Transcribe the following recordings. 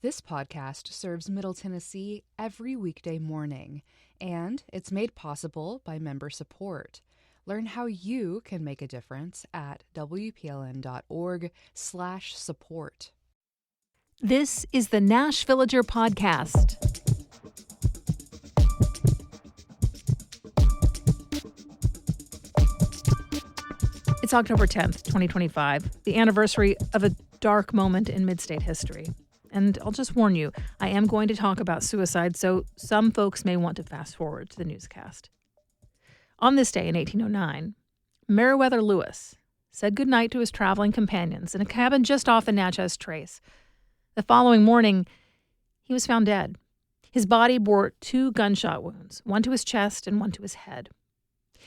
This podcast serves Middle Tennessee every weekday morning, and it's made possible by member support. Learn how you can make a difference at WPLN.org/support. This is the Nashvillager podcast. It's October 10th, 2025, the anniversary of a dark moment in mid-state history. And I'll just warn you, I am going to talk about suicide, so some folks may want to fast forward to the newscast. On this day in 1809, Meriwether Lewis said goodnight to his traveling companions in a cabin just off the Natchez Trace. The following morning, he was found dead. His body bore 2 gunshot wounds, one to his chest and one to his head.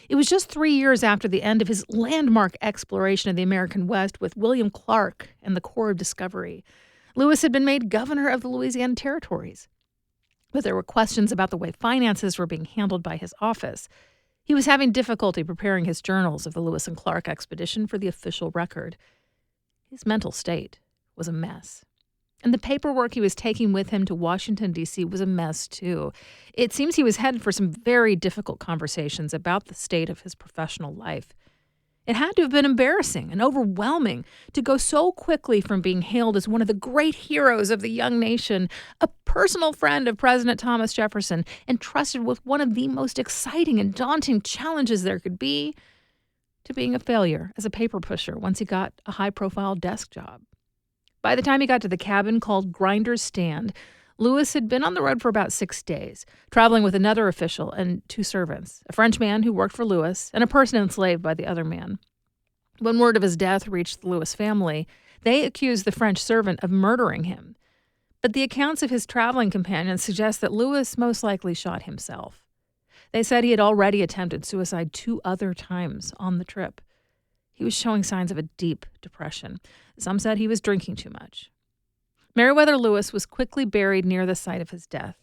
It was just 3 years after the end of his landmark exploration of the American West with William Clark and the Corps of Discovery. Lewis had been made governor of the Louisiana Territories. But there were questions about the way finances were being handled by his office. He was having difficulty preparing his journals of the Lewis and Clark expedition for the official record. His mental state was a mess. And the paperwork he was taking with him to Washington, D.C. was a mess, too. It seems he was headed for some very difficult conversations about the state of his professional life. It had to have been embarrassing and overwhelming to go so quickly from being hailed as one of the great heroes of the young nation, a personal friend of President Thomas Jefferson, and trusted with one of the most exciting and daunting challenges there could be, to being a failure as a paper pusher once he got a high-profile desk job. By the time he got to the cabin called Grinder's Stand, Lewis had been on the road for about 6 days, traveling with another official and 2 servants, a French man who worked for Lewis and a person enslaved by the other man. When word of his death reached the Lewis family, they accused the French servant of murdering him. But the accounts of his traveling companions suggest that Lewis most likely shot himself. They said he had already attempted suicide 2 other times on the trip. He was showing signs of a deep depression. Some said he was drinking too much. Meriwether Lewis was quickly buried near the site of his death.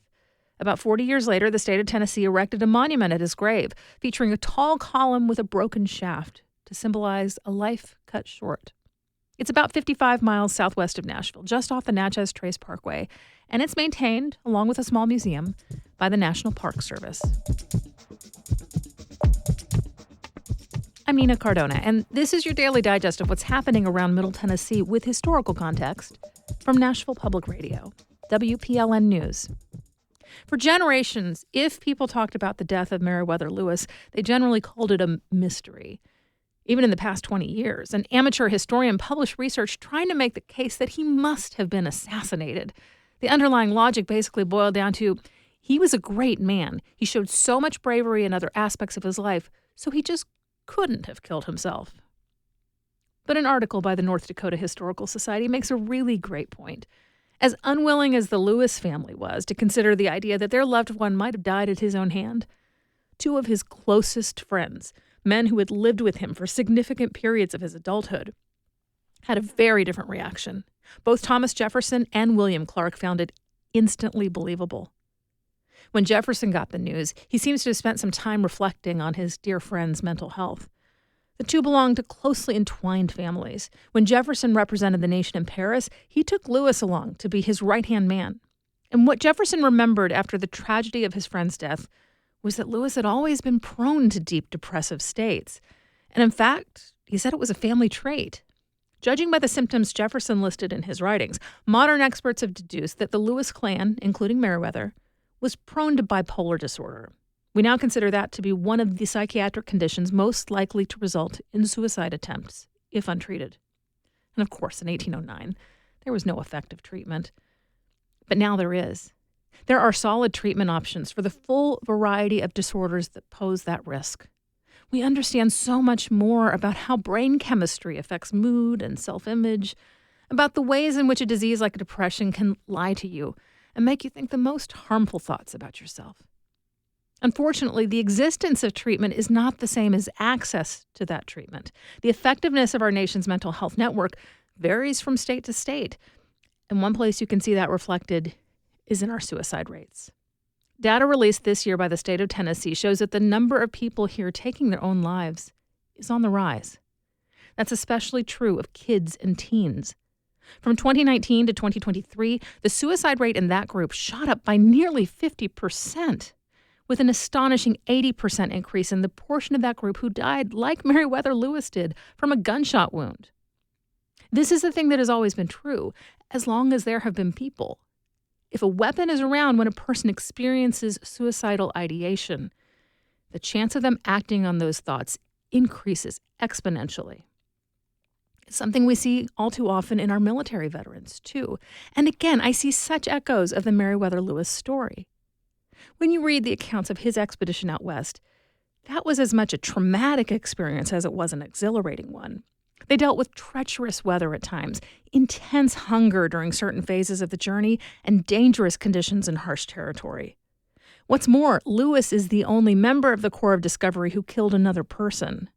About 40 years later, the state of Tennessee erected a monument at his grave, featuring a tall column with a broken shaft to symbolize a life cut short. It's about 55 miles southwest of Nashville, just off the Natchez Trace Parkway, and it's maintained, along with a small museum, by the National Park Service. I'm Nina Cardona, and this is your daily digest of what's happening around Middle Tennessee with historical context from Nashville Public Radio, WPLN News. For generations, if people talked about the death of Meriwether Lewis, they generally called it a mystery. Even in the past 20 years, an amateur historian published research trying to make the case that he must have been assassinated. The underlying logic basically boiled down to, he was a great man. He showed so much bravery in other aspects of his life, so he just couldn't have killed himself. But an article by the North Dakota Historical Society makes a really great point. As unwilling as the Lewis family was to consider the idea that their loved one might have died at his own hand, 2 of his closest friends, men who had lived with him for significant periods of his adulthood, had a very different reaction. Both Thomas Jefferson and William Clark found it instantly believable. When Jefferson got the news, he seems to have spent some time reflecting on his dear friend's mental health. The 2 belonged to closely entwined families. When Jefferson represented the nation in Paris, he took Lewis along to be his right-hand man. And what Jefferson remembered after the tragedy of his friend's death was that Lewis had always been prone to deep depressive states. And in fact, he said it was a family trait. Judging by the symptoms Jefferson listed in his writings, modern experts have deduced that the Lewis clan, including Meriwether, was prone to bipolar disorder. We now consider that to be one of the psychiatric conditions most likely to result in suicide attempts, if untreated. And of course, in 1809, there was no effective treatment. But now there is. There are solid treatment options for the full variety of disorders that pose that risk. We understand so much more about how brain chemistry affects mood and self-image, about the ways in which a disease like depression can lie to you and make you think the most harmful thoughts about yourself. Unfortunately, the existence of treatment is not the same as access to that treatment. The effectiveness of our nation's mental health network varies from state to state, and one place you can see that reflected is in our suicide rates. Data released this year by the state of Tennessee shows that the number of people here taking their own lives is on the rise. That's especially true of kids and teens. From 2019 to 2023, the suicide rate in that group shot up by nearly 50%, with an astonishing 80% increase in the portion of that group who died, like Meriwether Lewis did, from a gunshot wound. This is the thing that has always been true, as long as there have been people. If a weapon is around when a person experiences suicidal ideation, the chance of them acting on those thoughts increases exponentially. It's something we see all too often in our military veterans, too. And again, I see such echoes of the Meriwether Lewis story. When you read the accounts of his expedition out west, that was as much a traumatic experience as it was an exhilarating one. They dealt with treacherous weather at times, intense hunger during certain phases of the journey, and dangerous conditions in harsh territory. What's more, Lewis is the only member of the Corps of Discovery who killed another person.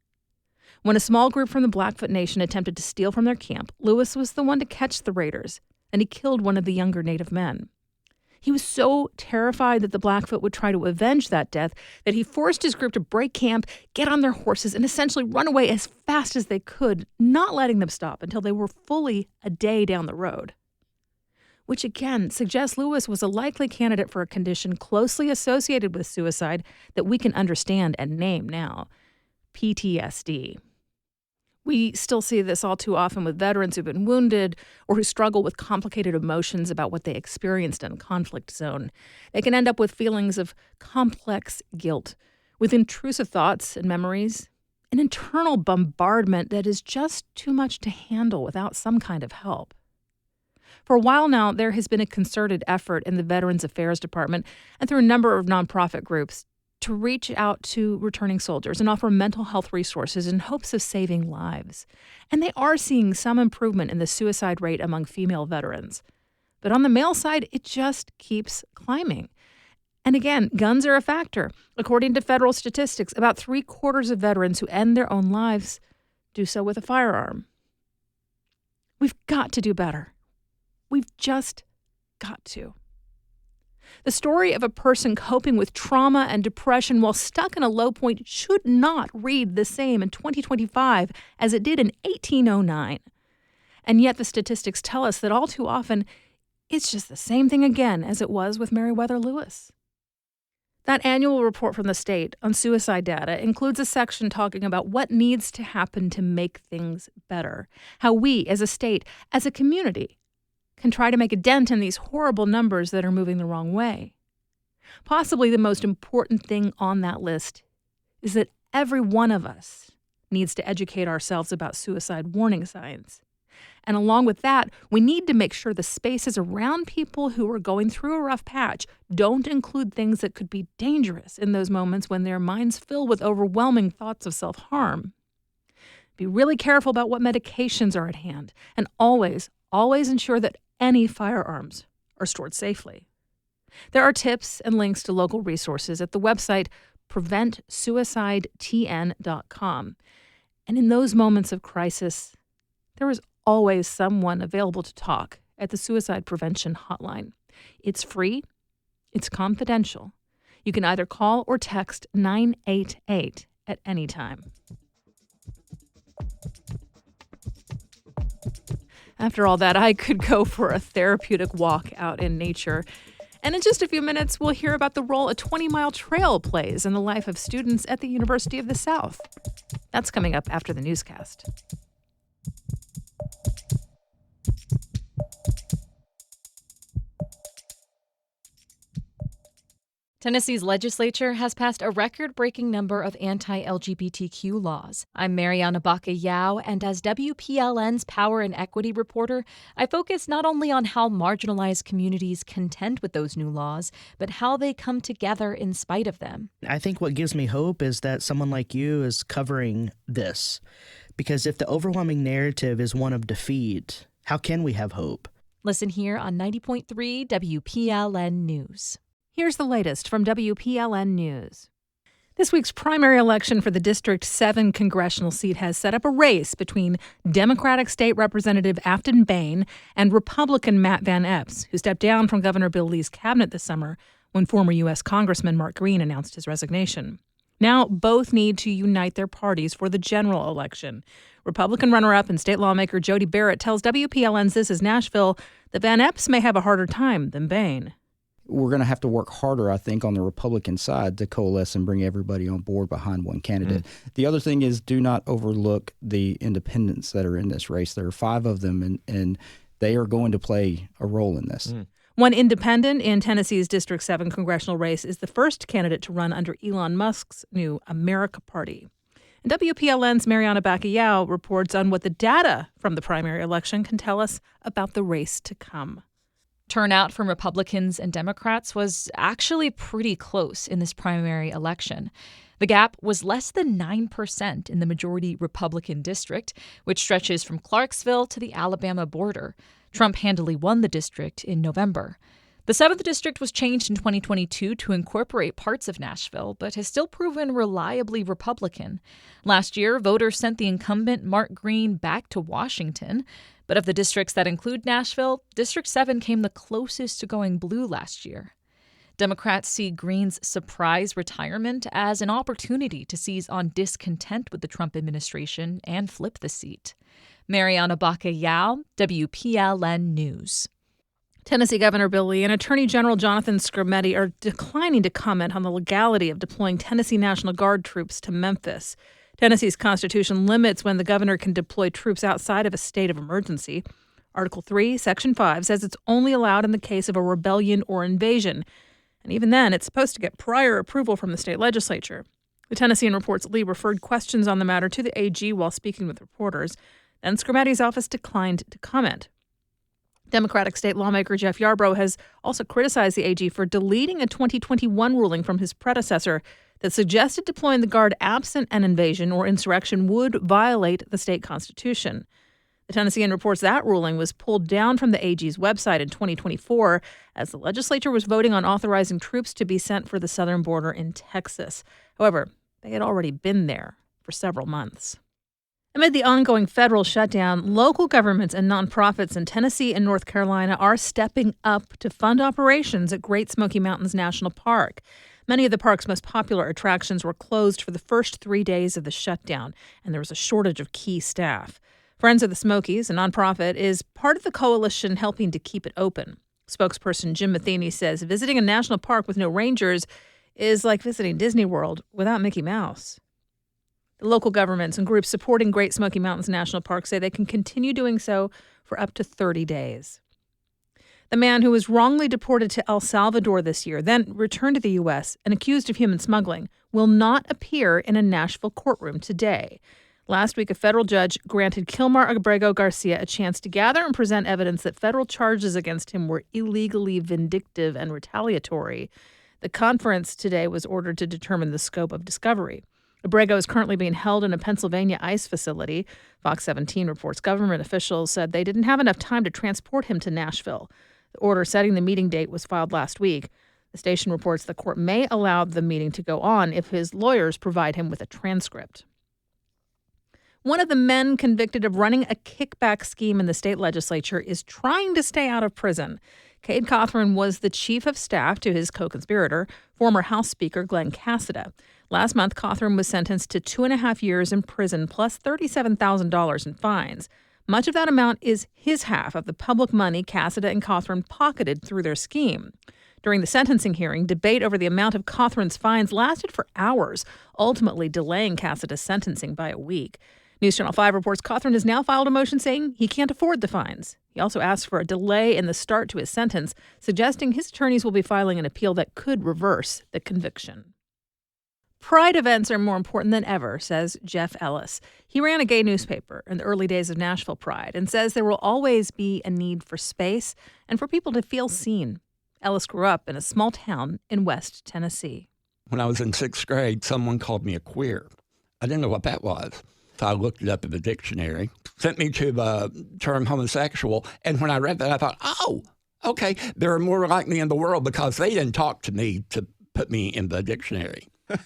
When a small group from the Blackfoot Nation attempted to steal from their camp, Lewis was the one to catch the raiders, and he killed one of the younger Native men. He was so terrified that the Blackfoot would try to avenge that death that he forced his group to break camp, get on their horses, and essentially run away as fast as they could, not letting them stop until they were fully a day down the road. Which again suggests Lewis was a likely candidate for a condition closely associated with suicide that we can understand and name now: PTSD. We still see this all too often with veterans who've been wounded or who struggle with complicated emotions about what they experienced in a conflict zone. They can end up with feelings of complex guilt, with intrusive thoughts and memories, an internal bombardment that is just too much to handle without some kind of help. For a while now, there has been a concerted effort in the Veterans Affairs Department and through a number of nonprofit groups to reach out to returning soldiers and offer mental health resources in hopes of saving lives. And they are seeing some improvement in the suicide rate among female veterans. But on the male side, it just keeps climbing. And again, guns are a factor. According to federal statistics, about 3/4 of veterans who end their own lives do so with a firearm. We've got to do better. We've just got to. The story of a person coping with trauma and depression while stuck in a low point should not read the same in 2025 as it did in 1809. And yet the statistics tell us that all too often, it's just the same thing again as it was with Meriwether Lewis. That annual report from the state on suicide data includes a section talking about what needs to happen to make things better, how we as a state, as a community, can try to make a dent in these horrible numbers that are moving the wrong way. Possibly the most important thing on that list is that every one of us needs to educate ourselves about suicide warning signs. And along with that, we need to make sure the spaces around people who are going through a rough patch don't include things that could be dangerous in those moments when their minds fill with overwhelming thoughts of self-harm. Be really careful about what medications are at hand, and always ensure that any firearms are stored safely. There are tips and links to local resources at the website preventsuicidetn.com. And in those moments of crisis, there is always someone available to talk at the Suicide Prevention Hotline. It's free. It's confidential. You can either call or text 988 at any time. After all that, I could go for a therapeutic walk out in nature. And in just a few minutes, we'll hear about the role a 20-mile trail plays in the life of students at the University of the South. That's coming up after the newscast. Tennessee's legislature has passed a record-breaking number of anti-LGBTQ laws. I'm Mariana Baca-Yao, and as WPLN's Power and Equity reporter, I focus not only on how marginalized communities contend with those new laws, but how they come together in spite of them. I think what gives me hope is that someone like you is covering this. Because if the overwhelming narrative is one of defeat, how can we have hope? Listen here on 90.3 WPLN News. Here's the latest from WPLN News. This week's primary election for the District 7 congressional seat has set up a race between Democratic State Representative Afton Bain and Republican Matt Van Epps, who stepped down from Governor Bill Lee's cabinet this summer when former U.S. Congressman Mark Green announced his resignation. Now both need to unite their parties for the general election. Republican runner-up and state lawmaker Jody Barrett tells WPLN's This Is Nashville that Van Epps may have a harder time than Bain. We're going to have to work harder, I think, on the Republican side to coalesce and bring everybody on board behind one candidate. The other thing is, do not overlook the independents that are in this race. There are 5 of them, and they are going to play a role in this. One independent in Tennessee's District 7 congressional race is the first candidate to run under Elon Musk's new America Party. And WPLN's Miriam reports on what the data from the primary election can tell us about the race to come. Turnout from Republicans and Democrats was actually pretty close in this primary election. The gap was less than 9% in the majority Republican district, which stretches from Clarksville to the Alabama border. Trump handily won the district in November. The 7th district was changed in 2022 to incorporate parts of Nashville, but has still proven reliably Republican. Last year, voters sent the incumbent Mark Green back to Washington. But of the districts that include Nashville, District 7 came the closest to going blue last year. Democrats see Green's surprise retirement as an opportunity to seize on discontent with the Trump administration and flip the seat. Mariana Baca-Yao, WPLN News. Tennessee Governor Bill Lee and Attorney General Jonathan Skrmetti are declining to comment on the legality of deploying Tennessee National Guard troops to Memphis. Tennessee's constitution limits when the governor can deploy troops outside of a state of emergency. Article 3, Section 5 says it's only allowed in the case of a rebellion or invasion. And even then, it's supposed to get prior approval from the state legislature. The Tennessean reports Lee referred questions on the matter to the AG while speaking with reporters. Then Skrmetti's office declined to comment. Democratic state lawmaker Jeff Yarbrough has also criticized the AG for deleting a 2021 ruling from his predecessor that suggested deploying the Guard absent an invasion or insurrection would violate the state constitution. The Tennessean reports that ruling was pulled down from the AG's website in 2024 as the legislature was voting on authorizing troops to be sent for the southern border in Texas. However, they had already been there for several months. Amid the ongoing federal shutdown, local governments and nonprofits in Tennessee and North Carolina are stepping up to fund operations at Great Smoky Mountains National Park. Many of the park's most popular attractions were closed for the first 3 days of the shutdown, and there was a shortage of key staff. Friends of the Smokies, a nonprofit, is part of the coalition helping to keep it open. Spokesperson Jim Matheny says visiting a national park with no rangers is like visiting Disney World without Mickey Mouse. The local governments and groups supporting Great Smoky Mountains National Park say they can continue doing so for up to 30 days. The man who was wrongly deported to El Salvador this year, then returned to the U.S. and accused of human smuggling, will not appear in a Nashville courtroom today. Last week, a federal judge granted Kilmar Abrego Garcia a chance to gather and present evidence that federal charges against him were illegally vindictive and retaliatory. The conference today was ordered to determine the scope of discovery. Abrego is currently being held in a Pennsylvania ICE facility. Fox 17 reports government officials said they didn't have enough time to transport him to Nashville. The order setting the meeting date was filed last week. The station reports the court may allow the meeting to go on if his lawyers provide him with a transcript. One of the men convicted of running a kickback scheme in the state legislature is trying to stay out of prison. Cade Cothran was the chief of staff to his co-conspirator, former House Speaker Glenn Cassada. Last month, Cothran was sentenced to 2.5 years in prison plus $37,000 in fines. Much of that amount is his half of the public money Cassada and Cothran pocketed through their scheme. During the sentencing hearing, debate over the amount of Cothran's fines lasted for hours, ultimately delaying Cassada's sentencing by a week. News Channel 5 reports Cothran has now filed a motion saying he can't afford the fines. He also asked for a delay in the start to his sentence, suggesting his attorneys will be filing an appeal that could reverse the conviction. Pride events are more important than ever, says Jeff Ellis. He ran a gay newspaper in the early days of Nashville Pride and says there will always be a need for space and for people to feel seen. Ellis grew up in a small town in West Tennessee. When I was in 6th grade, someone called me a queer. I didn't know what that was. So I looked it up in the dictionary, sent me to the term homosexual, and when I read that, I thought, oh, okay, there are more like me in the world because they didn't talk to me to put me in the dictionary. and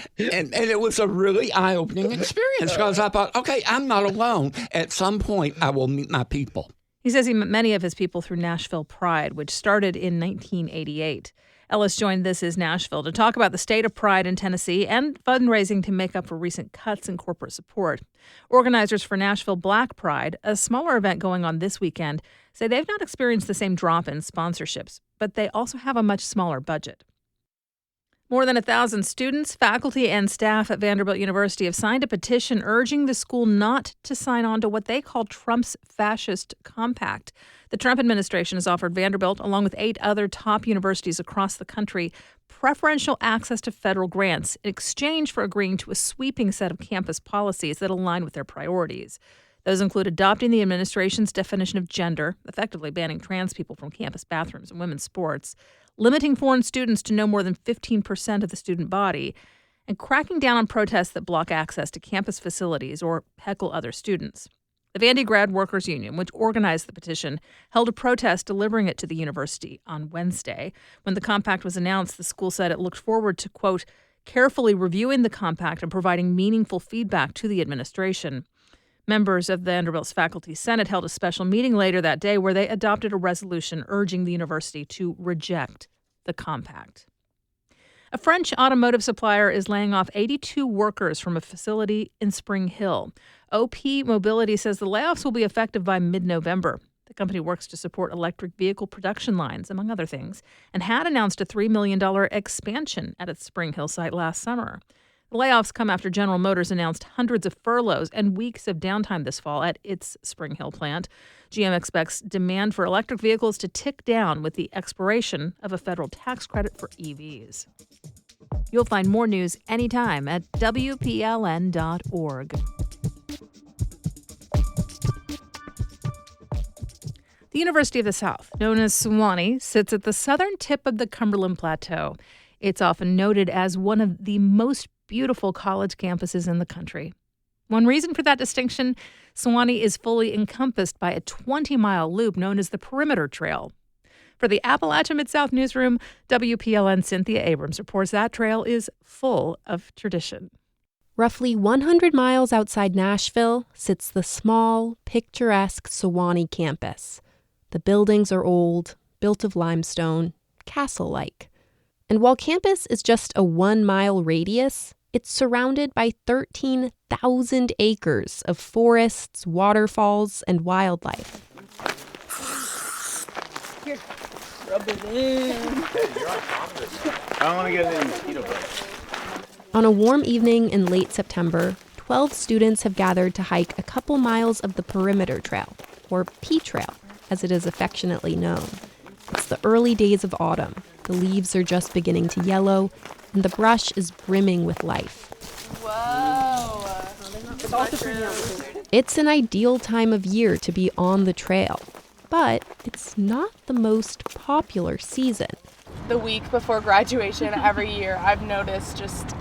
it was a really eye-opening experience because I thought, okay, I'm not alone. At some point, I will meet my people. He says he met many of his people through Nashville Pride, which started in 1988. Ellis joined This Is Nashville to talk about the state of pride in Tennessee and fundraising to make up for recent cuts in corporate support. Organizers for Nashville Black Pride, a smaller event going on this weekend, say they've not experienced the same drop in sponsorships, but they also have a much smaller budget. More than 1,000 students, faculty, and staff at Vanderbilt University have signed a petition urging the school not to sign on to what they call Trump's fascist compact. The Trump administration has offered Vanderbilt, along with 8 other top universities across the country, preferential access to federal grants in exchange for agreeing to a sweeping set of campus policies that align with their priorities. Those include adopting the administration's definition of gender, effectively banning trans people from campus bathrooms and women's sports, limiting foreign students to no more than 15% of the student body, and cracking down on protests that block access to campus facilities or heckle other students. The Vandy Grad Workers Union, which organized the petition, held a protest delivering it to the university on Wednesday. When the compact was announced, the school said it looked forward to, quote, carefully reviewing the compact and providing meaningful feedback to the administration. Members of Vanderbilt's Faculty Senate held a special meeting later that day where they adopted a resolution urging the university to reject the compact. A French automotive supplier is laying off 82 workers from a facility in Spring Hill. OP Mobility says the layoffs will be effective by mid-November. The company works to support electric vehicle production lines, among other things, and had announced a $3 million expansion at its Spring Hill site last summer. The layoffs come after General Motors announced hundreds of furloughs and weeks of downtime this fall at its Spring Hill plant. GM expects demand for electric vehicles to tick down with the expiration of a federal tax credit for EVs. You'll find more news anytime at WPLN.org. The University of the South, known as Sewanee, sits at the southern tip of the Cumberland Plateau. It's often noted as one of the most beautiful college campuses in the country. One reason for that distinction, Sewanee is fully encompassed by a 20-mile loop known as the Perimeter Trail. For the Appalachia Mid-South newsroom, WPLN Cynthia Abrams reports that trail is full of tradition. Roughly 100 miles outside Nashville sits the small, picturesque Sewanee campus. The buildings are old, built of limestone, castle-like. And while campus is just a 1-mile radius, it's surrounded by 13,000 acres of forests, waterfalls, and wildlife. Here, rub it in. I don't want to get any mosquito bites. On a warm evening in late September, 12 students have gathered to hike a couple miles of the Perimeter Trail, or P Trail, as it is affectionately known. It's the early days of autumn. The leaves are just beginning to yellow, and the brush is brimming with life. Whoa! It's an ideal time of year to be on the trail, but it's not the most popular season. The week before graduation every year, I've noticed just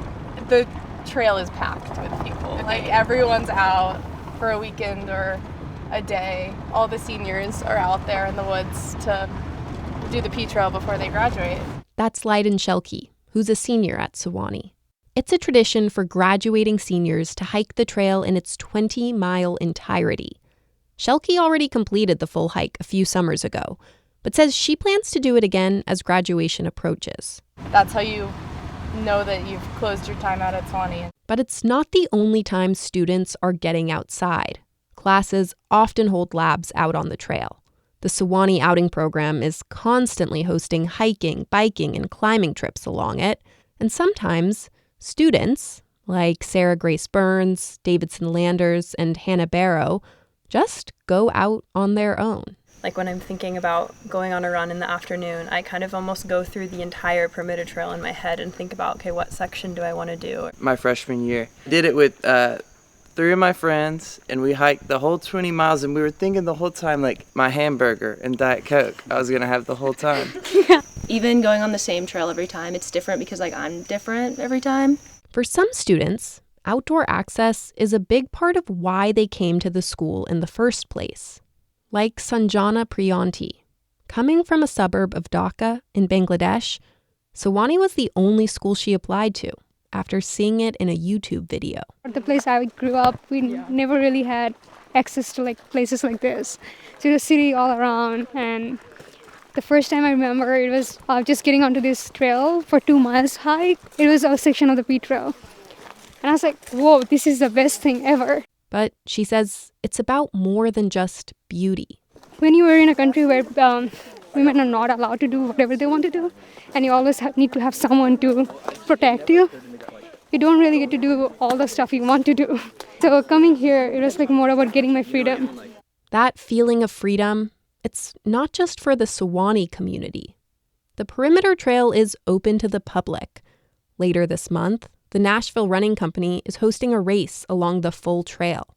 the trail is packed with people. Like everyone's out for a weekend or a day. All the seniors are out there in the woods to do the P Trail before they graduate. That's Lyden Shelke, who's a senior at Sewanee. It's a tradition for graduating seniors to hike the trail in its 20-mile entirety. Shelke already completed the full hike a few summers ago, but says she plans to do it again as graduation approaches. That's how you know that you've closed your time out at Sewanee. But it's not the only time students are getting outside. Classes often hold labs out on the trail. The Sewanee Outing Program is constantly hosting hiking, biking, and climbing trips along it. And sometimes students, like Sarah Grace Burns, Davidson Landers, and Hannah Barrow, just go out on their own. Like when I'm thinking about going on a run in the afternoon, I kind of almost go through the entire Perimeter Trail in my head and think about, okay, what section do I want to do? My freshman year, I did it with 3 of my friends, and we hiked the whole 20 miles, and we were thinking the whole time, like, my hamburger and Diet Coke I was going to have the whole time. Yeah. Even going on the same trail every time, it's different because, like, I'm different every time. For some students, outdoor access is a big part of why they came to the school in the first place. Like Sanjana Priyanti. Coming from a suburb of Dhaka in Bangladesh, Sewanee was the only school she applied to after seeing it in a YouTube video. The place I grew up, we never really had access to like places like this. So the city all around, and The first time I remember, it was just getting onto this trail for 2 miles hike. It was a section of the P Trail. And I was like, whoa, this is the best thing ever. But she says it's about more than just beauty. When you are in a country where women are not allowed to do whatever they want to do, and you always need to have someone to protect you, you don't really get to do all the stuff you want to do. So coming here, it was like more about getting my freedom. That feeling of freedom, it's not just for the Sewanee community. The Perimeter Trail is open to the public. Later this month, the Nashville Running Company is hosting a race along the full trail.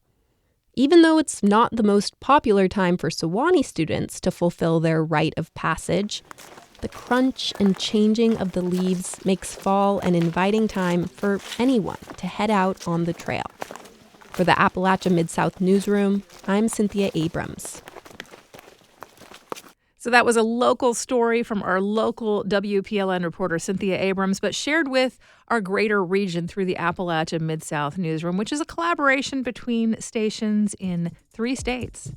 Even though it's not the most popular time for Sewanee students to fulfill their rite of passage, the crunch and changing of the leaves makes fall an inviting time for anyone to head out on the trail. For the Appalachia Mid-South Newsroom, I'm Cynthia Abrams. So that was a local story from our local WPLN reporter, Cynthia Abrams, but shared with our greater region through the Appalachia Mid-South Newsroom, which is a collaboration between stations in 3 states.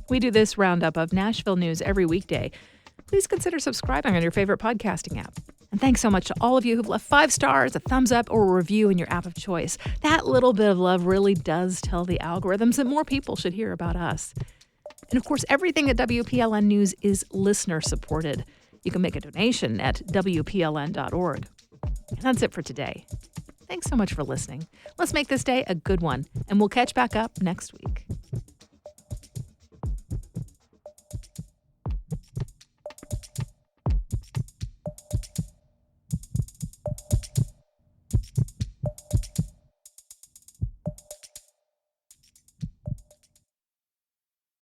We do this roundup of Nashville news every weekday. Please consider subscribing on your favorite podcasting app. And thanks so much to all of you who've left 5 stars, a thumbs up, or a review in your app of choice. That little bit of love really does tell the algorithms that more people should hear about us. And of course, everything at WPLN News is listener supported. You can make a donation at WPLN.org. And that's it for today. Thanks so much for listening. Let's make this day a good one, and we'll catch back up next week.